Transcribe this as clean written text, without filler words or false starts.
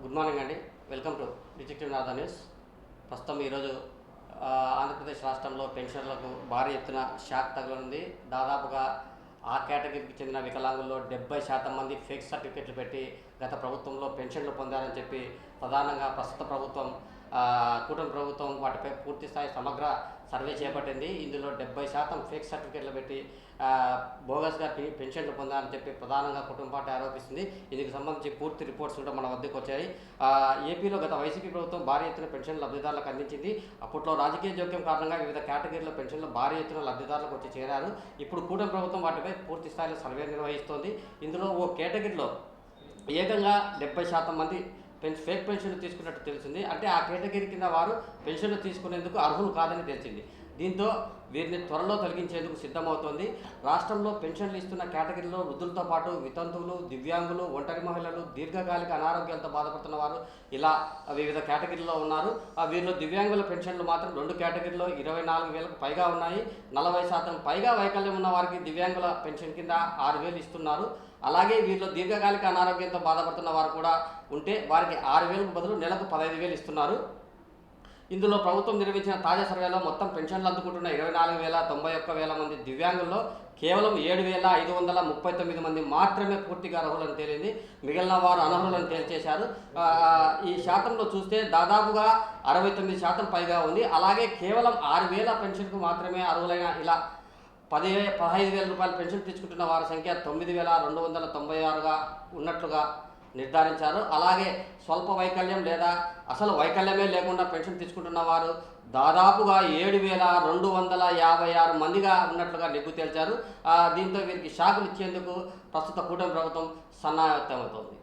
Good morning అండి. Welcome to detective నాదా news. ప్రస్తుతం ఈరోజు ఆంధ్రప్రదేశ్ రాష్ట్రంలో పెన్షన్లకు భారీ ఎత్తున షాక్ తగలనుంది. దాదాపుగా ఆ కేటగిరీకి చెందిన వికలాంగుల్లో 70% మంది ఫేక్ సర్టిఫికెట్లు పెట్టి గత ప్రభుత్వంలో పెన్షన్లు పొందారని చెప్పి ప్రధానంగా ప్రస్తుత ప్రభుత్వం కూటమి ప్రభుత్వం వాటిపై పూర్తి స్థాయి సమగ్ర సర్వే చేపట్టింది. ఇందులో 70% ఫేక్ సర్టిఫికెట్లు పెట్టి బోగస్గా పెన్షన్లు పొందారని చెప్పి ప్రధానంగా కుటుంబ పార్టీ ఆరోపిస్తుంది. ఇందుకు సంబంధించి పూర్తి రిపోర్ట్స్ కూడా మన వద్దకు వచ్చాయి. ఏపీలో గత వైసీపీ ప్రభుత్వం భారీ ఎత్తున పెన్షన్ లబ్ధిదారులకు అందించింది. అప్పట్లో రాజకీయ జోక్యం కారణంగా వివిధ కేటగిరీల పెన్షన్లు భారీ ఎత్తున లబ్ధిదారులకు వచ్చి చేరారు. ఇప్పుడు కూటమి ప్రభుత్వం వాటిపై పూర్తి స్థాయిలో సర్వే నిర్వహిస్తోంది. ఇందులో ఓ కేటగిరీలో ఏకంగా 70% మంది ఫేక్ పెన్షన్లు తీసుకున్నట్టు తెలిసింది. అంటే ఆ కేటగిరీ కింద వారు పెన్షన్లు తీసుకునేందుకు అర్హులు కాదని తెలిసింది. దీంతో వీరిని త్వరలో తొలగించేందుకు సిద్ధమవుతోంది. రాష్ట్రంలో పెన్షన్లు ఇస్తున్న కేటగిరీలో వృద్ధులతో పాటు వితంతువులు, దివ్యాంగులు, ఒంటరి మహిళలు, దీర్ఘకాలిక అనారోగ్యాలతో బాధపడుతున్న వారు ఇలా వివిధ కేటగిరీలో ఉన్నారు. వీరిలో దివ్యాంగుల పెన్షన్లు మాత్రం 2 కేటగిరీలో 24,000కు పైగా ఉన్నాయి. 40% పైగా వైకల్యం ఉన్న వారికి దివ్యాంగుల పెన్షన్ కింద 6,000 ఇస్తున్నారు. అలాగే వీరిలో దీర్ఘకాలిక అనారోగ్యంతో బాధపడుతున్న వారు కూడా ఉంటే వారికి 6,000కు బదులు నెలకు 15,000 ఇస్తున్నారు. ఇందులో ప్రభుత్వం నిర్వహించిన తాజా సర్వేలో మొత్తం పెన్షన్లు అందుకుంటున్న 24,91,000 మంది దివ్యాంగుల్లో కేవలం 7,539 మంది మాత్రమే పూర్తిగా అర్హులను తేలింది. మిగిలిన వారు అనర్హులను తేల్చేశారు. ఈ శాతంలో చూస్తే దాదాపుగా 69% పైగా ఉంది. అలాగే కేవలం 6,000 పెన్షన్కు మాత్రమే అర్హులైన ఇలా 15,000 రూపాయల పెన్షన్ తీసుకుంటున్న వారి సంఖ్య 9,296గా ఉన్నట్లుగా నిర్ధారించారు. అలాగే స్వల్ప వైకల్యం లేదా అసలు వైకల్యమే లేకుండా పెన్షన్ తీసుకుంటున్న వారు దాదాపుగా 7,256 మందిగా ఉన్నట్లుగా నిగ్గు తేల్చారు. దీంతో వీరికి షాకులు ఇచ్చేందుకు ప్రస్తుత కూటమి ప్రభుత్వం సన్నాహమవుతోంది.